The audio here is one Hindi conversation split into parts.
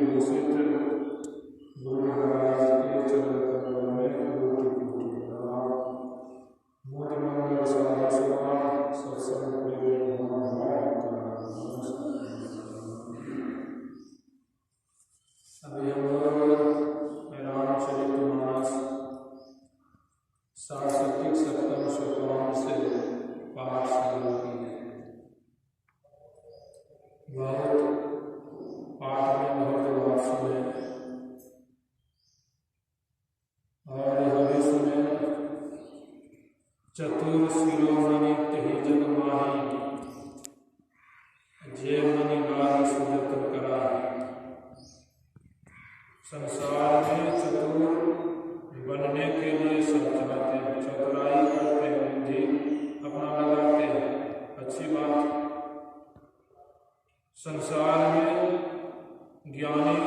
भूषित गुरु महाराज के चरण कमल में कोटि कोटि प्रणाम। मोद मंगल साधुसुआ सत्संग प्रिय अभी हम लोग रामचरितमानस सांस्कृतिक सप्तम सोपान से पाठ शुरू किए। बहुत पाठ में बहुत बात सुने और हमें सुने। चतुर शिरोमणि तहि जग माही, जे मणि लाग सुजतन करा। संसार में चतुर बनने के लिए सब चाहते हैं, चतुराई करते हैं, बुद्धि अपना लगाते हैं, अच्छी बात। संसार में ज्ञानी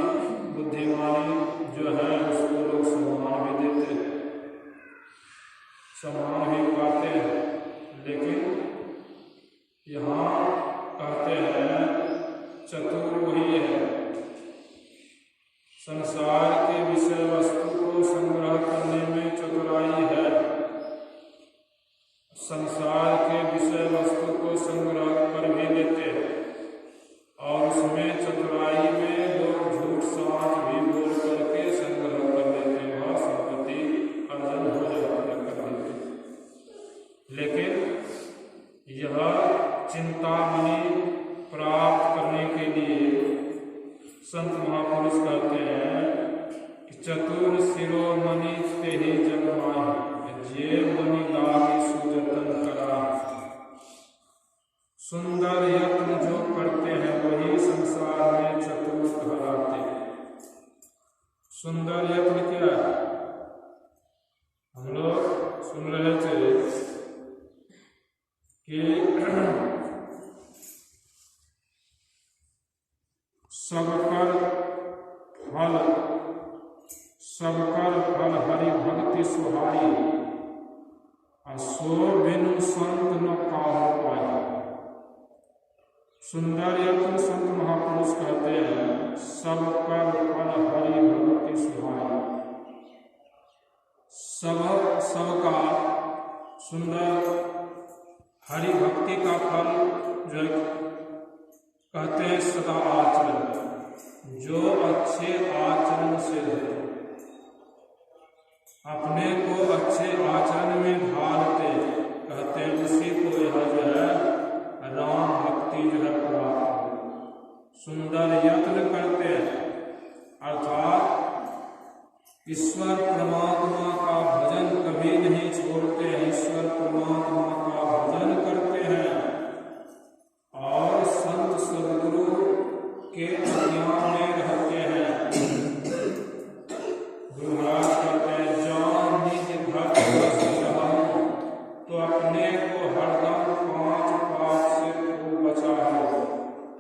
बुद्धिमानी जो है उसको लोग सम्मान भी देते हैं, सम्मान भी पाते हैं। लेकिन यहाँ कहते हैं चतुर वही है संसार के विषय वस्तु को संग्रह करने में चतुराई है। संसार के विषय वस्तु को संग्रह कर भी लेते हैं और उसमें चतुराई में लोग झूठ साँच भी बोल करके संग्रह कर लेते हैं, वह संपत्ति अर्जन हो जाता कर लेते। लेकिन यह चिंतामणि प्राप्त करने के लिए संत महापुरुष कहते हैं कि चतुर शिरोमणि तेहि जग माही, जे मणि लागी सुजतन करा। सुंदर यत्न जो करते हैं वही संसार में चतुर कहलाते हैं। सुंदर यत्न क्या है? हम लोग सुन रहे थे कि सबकर फल हरि भक्ति सुहाई, सो बिनु संत न काहू पाई। सुंदर यत्न संत महापुरुष कहते हैं सबकर फल हरि भक्ति सुहाई। सबका सुंदर हरि भक्ति का फल जो कहते हैं सदा आचरण, जो अच्छे आचरण से है, अपने को अच्छे आचरण में ढालते कहते हैं उसी को यह जो है राम भक्ति जो है प्राप्त। सुंदर यत्न करते हैं अर्थात ईश्वर परमात्मा का भजन कभी नहीं छोड़ते हैं, ईश्वर परमात्मा का भजन करते हैं और संत सदगुरु के अज्ञान में रहते हैं। गुरु महाराज कहते हैं जान निज भक्त बस रहूं, तो अपने को हरदम पांच पाप से खूब बचाओ।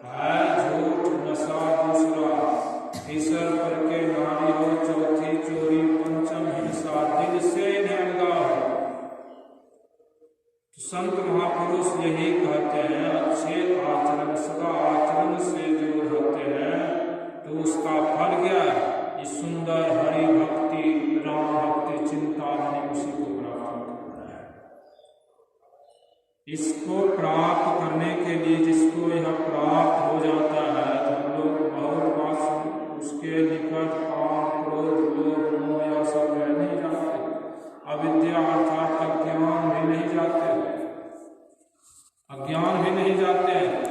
है झूठ नशा दूसरा, तीसर पर के नारी हो, चौथी चोरी, पंचम हिंसा, दिल से नियंगा हो। संत महापुरुष यही कहते हैं अच्छे आचरण सदा आचरण से जो रहते हैं तो उसका फल क्या है? ये सुंदर हरि भक्ति राम भक्ति चिंतामणि उसी को प्राप्त करना है। इसको प्राप्त करने के लिए जिसको यह प्राप्त हो जाता है तो हम लोग बहुत बात उसके निकट काम क्रोध लोभ मोह या सब नहीं जाते, अविद्या अर्थात अज्ञान भी नहीं जाते, अज्ञान भी नहीं जाते हैं।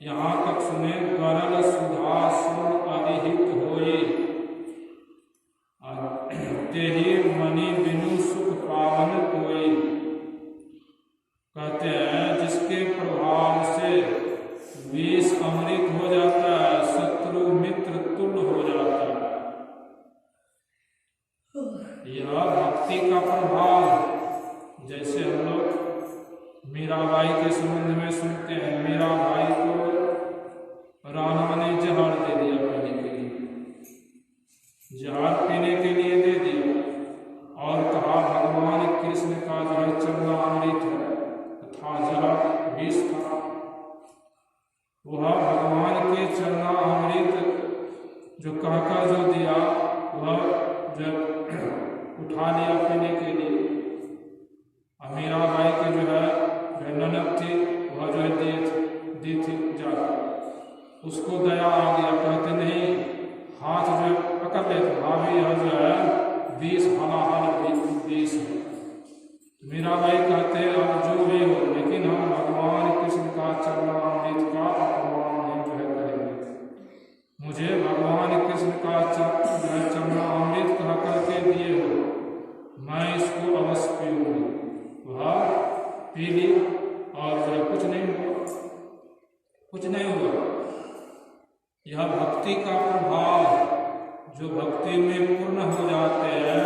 यहाँ तक सुने गरल सुधा सुन अधिहित होए, तेहि मणि बिनु सुख पावन कोई। कहते हैं जिसके प्रभाव से विष अमृत हो जाता है, शत्रु मित्र तुल्य हो जाता है। यह भक्ति का प्रभाव। जैसे हम लोग मीराबाई के संबंध में सुनते हैं, मीराबाई को राणा ने जहर दे दिया पीने के लिए, जहर पीने के लिए दे दिया और कहा भगवान कृष्ण का जो है चंदा अमृत है तथा जहर विष था। वह भगवान के चंदा अमृत जो कहकर जो दिया वह जब उठा लिया पीने के लिए, मीराबाई की जो है ननद थी वह जो है दी थी जाकर, उसको दया आ गया, कहते नहीं हाथ जो है पकड़ लेते भाभी यह जो है 20 हलाहल 20 है। मीराबाई कहते अब जो भी हो लेकिन हम भगवान कृष्ण का चरणामृत का अपमान नहीं जो है करेंगे, मुझे भगवान कृष्ण का चरणामृत कह करके दिए हो, मैं इसको अवश्य पीऊंगी। वह पी ली और जो कुछ नहीं हुआ। यह भक्ति का प्रभाव, जो भक्ति में पूर्ण हो जाते हैं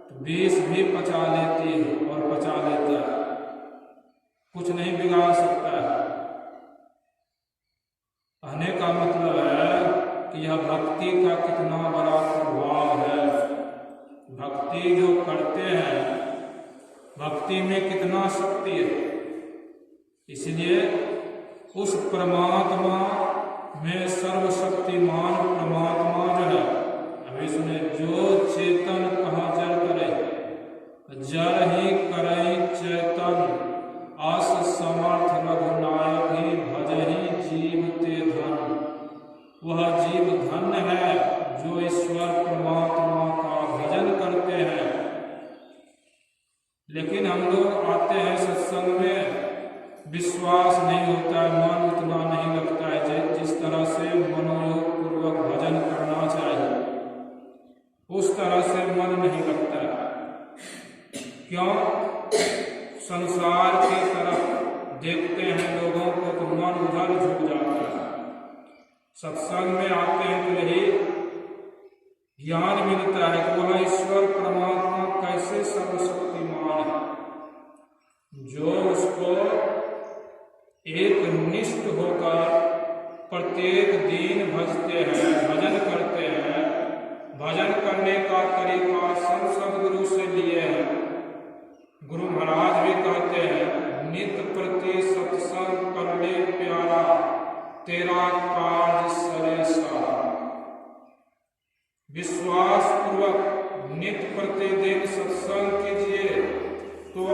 तो विष भी पचा लेती है और पचा लेता है, कुछ नहीं बिगाड़ सकता है। कहने का मतलब है कि यह भक्ति का कितना बड़ा प्रभाव है। भक्ति जो करते हैं, भक्ति में कितना शक्ति है। इसलिए उस परमात्मा में सर्वशक्तिमान परमात्मा जो है, अभी सुने, जो चेतन कहा जर करे जर ही करे चेतन, आस समर्थ रघुनायक ही भजहि जीव ते धन। वह जीव धन्य है जो ईश्वर परमात्मा का भजन करते हैं। लेकिन हम लोग आते हैं सत्संग में, विश्वास नहीं होता है, मन उतना नहीं लगता है जिस तरह से मनोयोग पूर्वक भजन करना चाहिए, उस तरह से मन नहीं लगता है। क्यों? संसार की तरफ देखते हैं लोगों को तो मन उधर झुक जाता है। सत्संग में आते हैं तो यही ज्ञान मिलता है कि वह ईश्वर परमात्मा कैसे सर्वशक्तिमान है, जो उसको एक निष्ठ होकर प्रत्येक दिन भजते हैं, भजन करते हैं। भजन करने का तरीका सदगुरु से लिए हैं। गुरु महाराज भी कहते हैं, नित्य प्रति सत्संग कर ले प्यारा, तेरा कार्य सरे सारा। विश्वास पूर्वक नित्य प्रतिदिन सत्संग कीजिए तो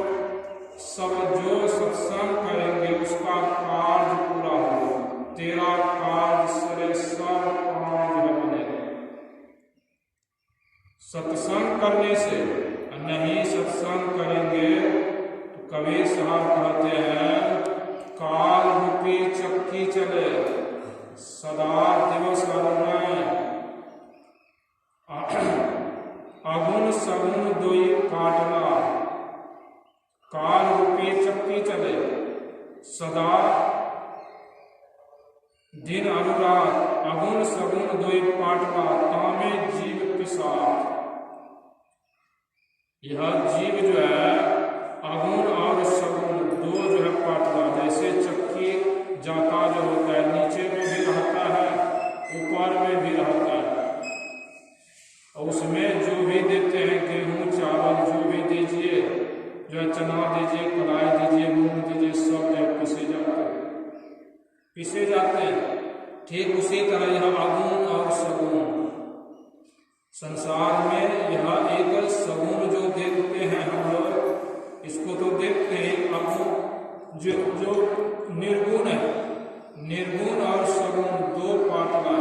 सब जो सत्संग करेंगे उसका कार्य पूरा होगा, तेरा कार्य सरे सब कार्य बनेगा। सत्संग करने से नहीं सत्संग करेंगे तो कबीर साहब कहते हैं, काल रूपी चक्की चले सदा दिवस अगुण सगुण दोई काटना। काल रूपी चक्की चले सदा दिन अनुराग, अगुण सगुण दोई पाटला, तामे जीव पिसाच। यह जीव जो है अगुण और सगुण दो जो है पाटला, जैसे चक्की जाता जो होता है, नीचे में भी रहता है ऊपर में भी रहता है, और उसमें जो भी देते हैं गेहूं चावल जो भी दीजिए, जो है चना दीजिए, कलाई दीजिए, मूंग दीजिए, सब जो पिसे जाते हैं। ठीक उसी तरह यह अगुण और सगुण, संसार में यह एक सगुण जो देखते हैं हम लोग, इसको तो देखते हैं। अगुण जो निर्गुण है, निर्गुण और सगुण दो पाटला,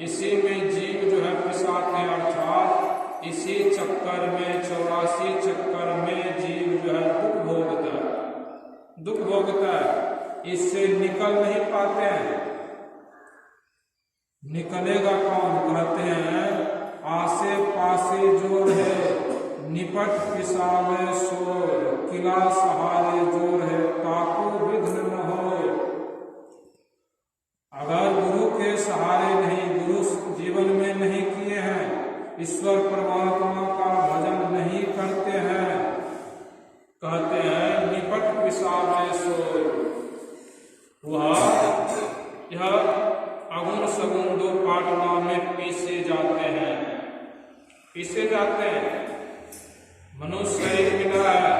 इसी में जीव जो है पिसाते हैं। अर्थात इसी चक्कर में 84 चक्कर में जीव जो है दुख भोगता है, इससे निकल नहीं पाते हैं। निकलेगा कौन? कहते हैं, आसे पासे जोर है निपट पिसावे शोर, किला सहारे जोर है ताकू विघ्न न हो। अगर गुरु के सहारे नहीं, गुरु जीवन में नहीं किए हैं, ईश्वर परमात्मा का भजन नहीं करते हैं, कहते हैं निपट पिसावे शोर। वह यह अगुण सगुण दो पाटला में पीसे जाते हैं। मनुष्य शरीर मिला है,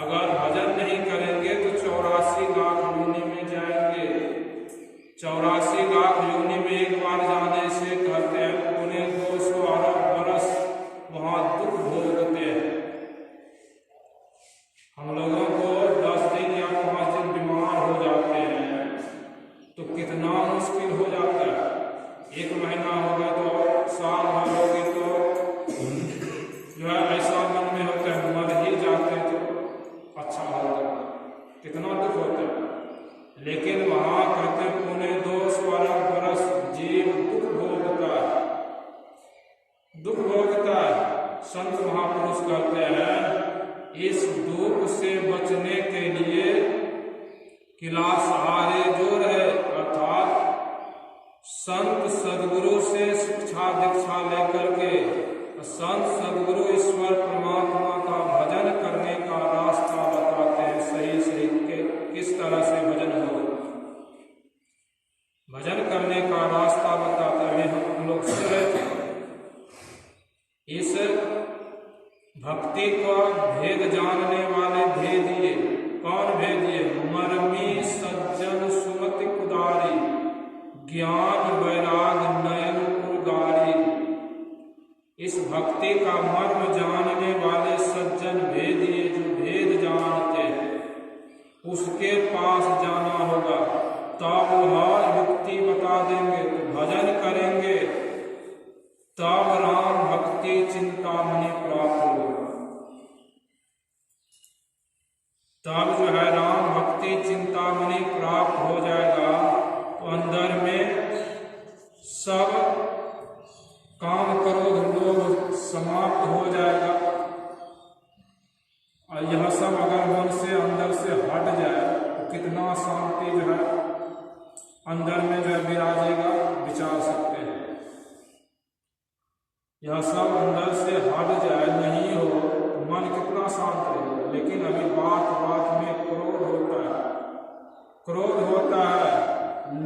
अगर भजन नहीं करेंगे तो 84 लाख योनि में जाएंगे। 84 लाख योनि में एक बार जाने से कहते हैं पौने 200 अरब बरस वहां दुख भोगते हैं। हम लोगों को 10 दिन या 5 दिन बीमार हो जाते हैं तो कितना मुश्किल हो जाता है। 1 महीना हो गया तो साल भर हो गए तो जो है ऐसा मन में होता है मर ही जाते तो अच्छा होता है, कितना दुख होता है। लेकिन वहां कहते पौने 200 अरब बरस जीव दुख भोगता है, दुख भोगता है। संत महापुरुष कहते हैं इस दुख से बचने के लिए किला सहारे जो रहे, अर्थात संत सदगुरु से शिक्षा दीक्षा लेकर के संत सदगुरु ईश्वर परमात्मा का भजन करने का रास्ता बताते हैं। सही सही के किस तरह से भजन हो, भजन करने का रास्ता बताते हैं। हम लोग सुन रहे थे इस भक्ति का भेद जानने वाले भेदिए, कौन भेदिए? मरमी सज्जन सुमति कुदारी, ज्ञान वैराग नयन उर्गारी। इस भक्ति का मर्म जानने वाले सज्जन भेदिए, जो भेद जानते हैं, उसके पास जाना होगा तब वह युक्ति बता देंगे। तो भजन करेंगे तब राम भक्ति चिंतामणि प्राप्त होगा। तब जो है राम भक्ति चिंतामणि प्राप्त हो जाएगा तो अंदर में सब काम क्रोध लोभ समाप्त हो जाएगा। और यह सब अगर मन से अंदर से हट जाए तो कितना शांति जो है अंदर में जो है विराजेगा, विचार सकते हैं। यह सब अंदर से हट जाए, नहीं हो तो मन कितना शांत रहेगा। लेकिन अभी बात बात में क्रोध होता है, क्रोध होता है,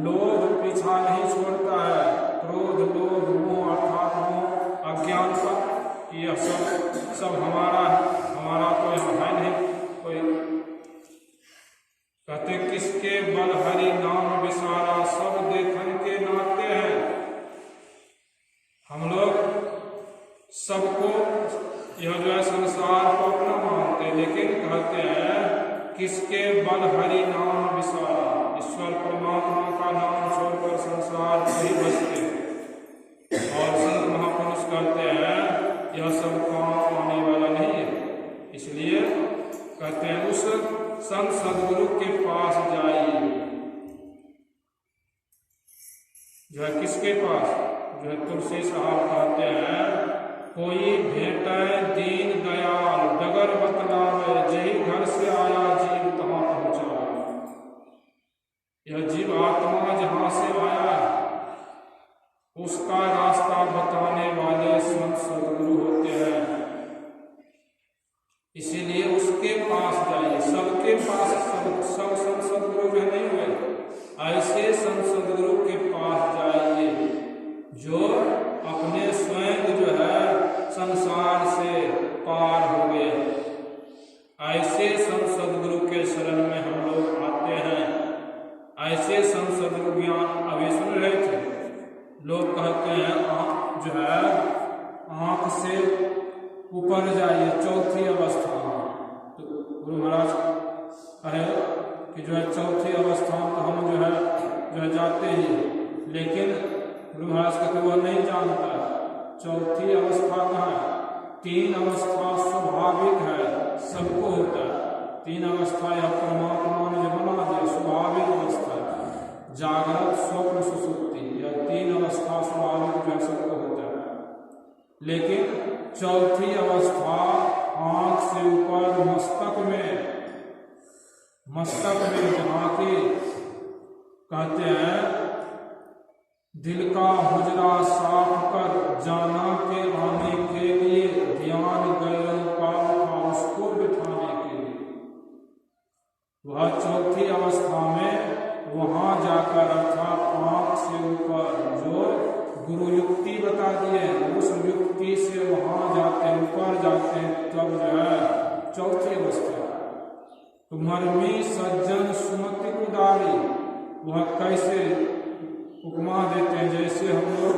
लोभ पीछा नहीं छोड़ता है। क्रोध लोभ मोह अर्थात मोह अज्ञान पर यह सब हमारा है, हमारा तो है नहीं कोई। कहते किसके बल हरि नाम विसारा, सब देखन के नाते हैं। हम लोग सबको यह जो है संसार को अपना मानते हैं, लेकिन कहते हैं किसके बल हरि नाम विसारा, ईश्वर परमात्मा का नाम छोड़कर संसार को ही बचते हैं। और संत महापुरुष कहते हैं यह सब काम आने वाला नहीं है। इसलिए कहते हैं उस संत सदगुरु के पास जाइए। जो है किसके पास? जो है तुलसी साहब कहते हैं कोई भेटे दीन दयाल डगर बतलावे, जही घर से आया जीव तहां पहुंचा। यह जीव आत्मा जहां से आया उसका रास्ता बताने वाले संत सदगुरु होते हैं। इसीलिए उसके पास जाइए। सबके पास सब संत सदगुरु जो नहीं हुए, ऐसे संत सदगुरु के पास जाइए जो अपने स्वयं जो है संसार से पार हो गए। ऐसे संत सदगुरु के शरण में हम लोग आते हैं। ऐसे संत सदगुरु ज्ञान अभी सुन रहे थे। लोग कहते हैं जो है आंख से ऊपर जाइए, चौथी अवस्था। तो गुरु महाराज कहे कि जो है चौथी अवस्था तो हम जो है जाते ही, लेकिन गुरु महाराज कहते वो नहीं जानता चौथी अवस्था कहाँ है। 3 अवस्था स्वाभाविक है, सबको होता है। 3 अवस्था या परमात्मा ने जो बना दिया स्वाभाविक अवस्था है, जागृत स्वप्न सुसुप्ति, यह 3 अवस्था स्वाभाविक जो है सबको होता है। लेकिन चौथी अवस्था आंख से ऊपर मस्तक में जहाँ की कहते हैं दिल का हुजरा साफ कर जाना के आने के लिए, ध्यान गैरों का उसको बिठाने के लिए। वह चौथी अवस्था में वहां जाकर अर्थात आंख से ऊपर जो गुरु युक्ति बता दिए, उस युक्ति से वहां जाते ऊपर जाते तब जो है चौथी अवस्था। तो मर्मी सज्जन सुमति कुदारी, वह कैसे उपमा देते हैं, जैसे हम लोग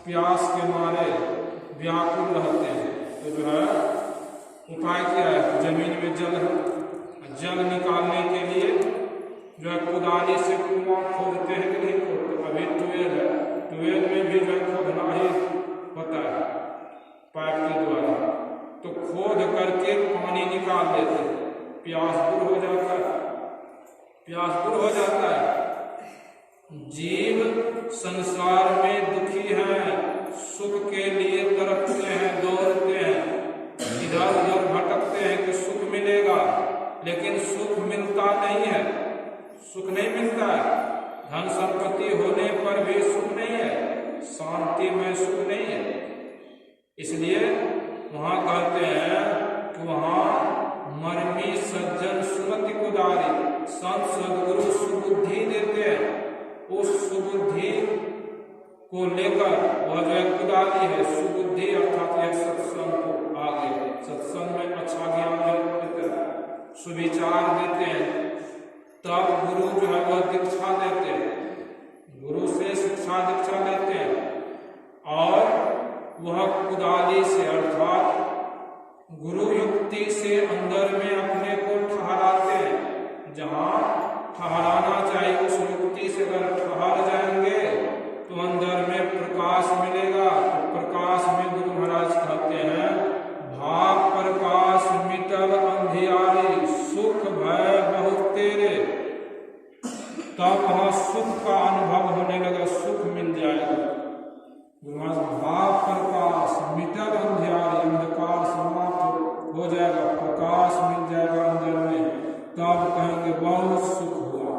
प्यास के मारे व्याकुल रहते हैं तो जो है उपाय क्या है, जमीन में जल निकालने के लिए जो है कुदाली से कुआं खोदते हैं कि नहीं खोदते। अभी ट्यूबवेल है, ट्यूबवेल में भी जो है खोदना ही होता है पाइप के द्वारा, तो खोद करके पानी निकाल देते हैं, प्यास दूर हो जाता है, प्यास दूर हो जाता है। जीव संसार में दुखी है, सुख के लिए तड़पते हैं, दौड़ते हैं, इधर उधर भटकते हैं कि सुख मिलेगा, लेकिन सुख मिलता नहीं है, सुख नहीं मिलता है। धन संपत्ति होने पर भी सुख नहीं है, शांति में सुख नहीं है। इसलिए वहां कहते हैं कि वहां मर्मी सज्जन सुमति कुदारी, संत सदगुरु सुबुद्धि देते हैं, उस सुबुद्धि को लेकर वह जो है कुदाली है, सुबुद्धि अर्थात एक सत्संग को आगे, सत्संग में अच्छा ज्ञान देते हैं, सुविचार देते हैं, तब गुरु जो है वह दीक्षा देते हैं, गुरु से शिक्षा दीक्षा लेते हैं और वह कुदाली से अर्थात गुरु युक्ति से अंदर में अपने को ठहराते हैं। जहाँ ठहराना चाहिए उस युक्ति से अगर ठहर जाएंगे तो अंदर में प्रकाश मिलेगा। तो प्रकाश में गुरु महाराज कहते हैं भाव प्रकाश मिटल अंधियारी, सुख भय बहुत तेरे। तब वहां सुख का अनुभव होने लगा, सुख मिल जाएगा। भाव प्रकाश मिटल अंधियारी, अंधकार समाप्त हो जाएगा, प्रकाश मिल जाएगा अंदर में, तब कहेंगे बहुत सुख हुआ,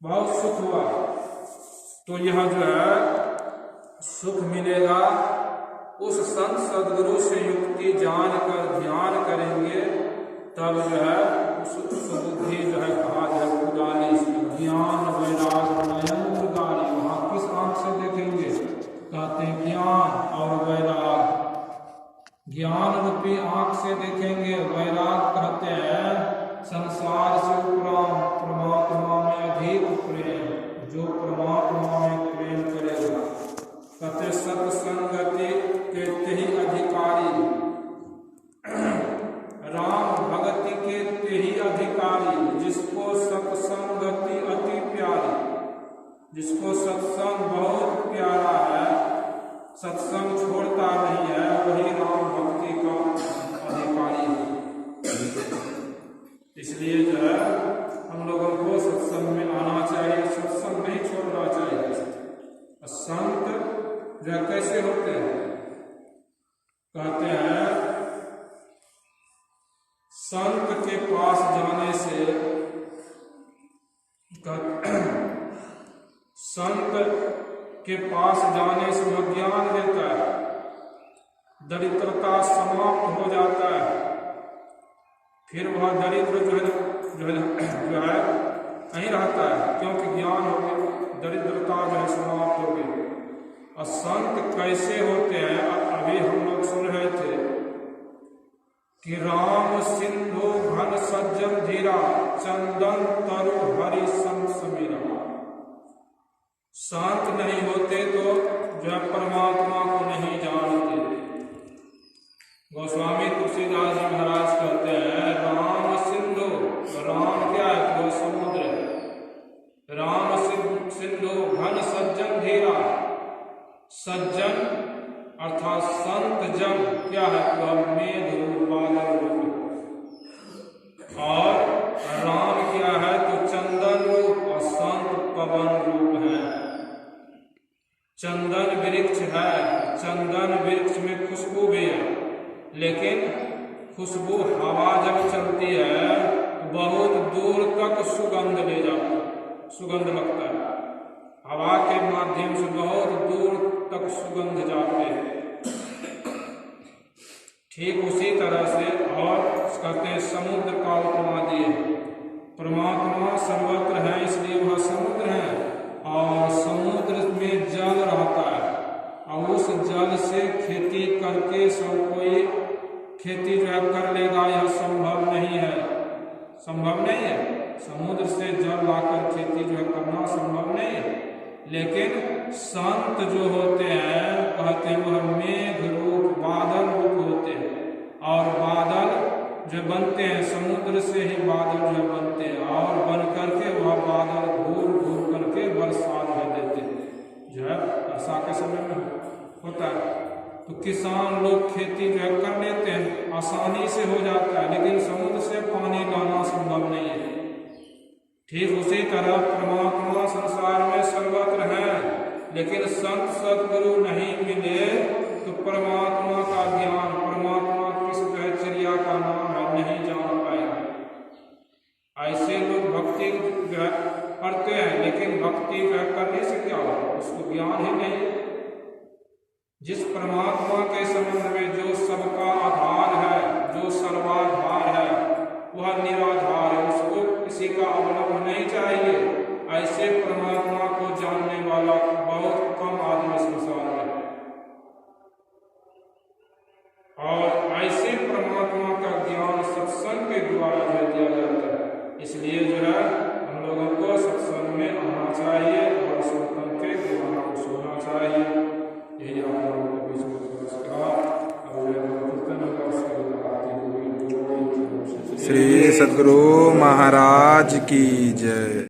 बहुत सुख हुआ। तो यह जो है सुख मिलेगा उस संत सदगुरु से युक्ति जानकर ध्यान करेंगे, तब जो है उस बुद्धि जो है कहा जाए कुदाली से, ज्ञान वैराग नयन कुदाली। वहां किस आंख से देखेंगे, कहते हैं ज्ञान और वैराग, ज्ञान रूपी आंख से देखेंगे। वैराग कहते हैं संसार से उपरांत परमात्मा में अधिक प्रेम, जो परमात्मा में प्रेम करेगा। कहते सत्संगति के तेहि अधिकारी, राम भगति के तेहि अधिकारी, जिसको सत्संगति अति प्यारी, जिसको सत्संग बहुत प्यारा है, सत्संग छोड़ता नहीं है, वही राम भक्ति का अधिकारी है। इसलिए जो है हम लोगों को सत्संग में आना चाहिए, सत्संग नहीं छोड़ना चाहिए। संत जो कैसे होते हैं, कहते हैं संत के पास जाने से, संत के पास जाने से वह ज्ञान देता है, दरिद्रता समाप्त हो जाता है, फिर वह दरिद्र जो है नहीं रहता है, क्योंकि ज्ञान हो गया, दरिद्रता जो है समाप्त हो गई। और संत कैसे होते हैं, अभी हम लोग सुन रहे थे कि राम सिंधु घन सज्जन धीरा, चंदन तरु हरि संत समीरा। शांत नहीं होते तो जो है परमात्मा को नहीं जानते। गोस्वामी तुलसीदास जी महाराज कहते हैं राम सिंधु, राम क्या है तो समुद्र है, राम सिंधु घन सज्जन धीरा, सज्जन अर्थात संत जन क्या है तो मेघ रूप बादल रूप, और राम क्या है तो चंदन रूप और संत पवन रूप है। चंदन वृक्ष है, चंदन वृक्ष में खुशबू भी है, लेकिन खुशबू हवा जब चलती है तो बहुत दूर तक सुगंध ले जाता है, सुगंध लगता है, हवा के माध्यम से बहुत दूर तक सुगंध जाते हैं। ठीक उसी तरह से और कहते हैं समुद्र का उपमा दिए, परमात्मा सर्वत्र है इसलिए वह समुद्र है, और समुद्र में जल रहता है, और उस जल से खेती करके सब कोई खेती जो है कर लेगा, यह संभव नहीं है, संभव नहीं है। समुद्र से जल लाकर खेती जो है करना संभव नहीं लेकिन संत जो होते हैं कहते हैं वह मेघ रूप बादल रूप होते हैं, और बादल जो बनते हैं समुद्र से ही बादल जो बनते हैं, और बन करके वह बादल घूर घूर करके बरसात भेज देते हैं जो है वर्षा के समय में होता है। तो किसान लोग खेती जो है कर लेते हैं, आसानी से हो जाता है, लेकिन समुद्र से पानी लाना संभव नहीं है। ठीक उसी तरह परमात्मा संसार में सर्वत्र है, लेकिन संत सदगुरु नहीं मिले तो परमात्मा का ज्ञान, परमात्मा किस चिड़िया का नाम है नहीं जान पाएंगे। ऐसे लोग भक्ति जो है करते हैं, लेकिन भक्ति जो है करने से क्या होगा, उसको ज्ञान ही नहीं। जिस परमात्मा के संबंध में जो सबका आधार है, जो सर्वाधार है, वह निराधार है, उसको किसी का अवलंबन नहीं चाहिए। ऐसे परमात्मा को जानने वाला बहुत कम आदमी संसार में, और ऐसे परमात्मा का ज्ञान सत्संग के द्वारा जो दिया जाता है। इसलिए जो है हम लोगों को सत्संग में आना चाहिए और सत्संग के ज्ञान को सुनना चाहिए। यही आप लोगों के बीच में श्री सद्गुरु महाराज की जय।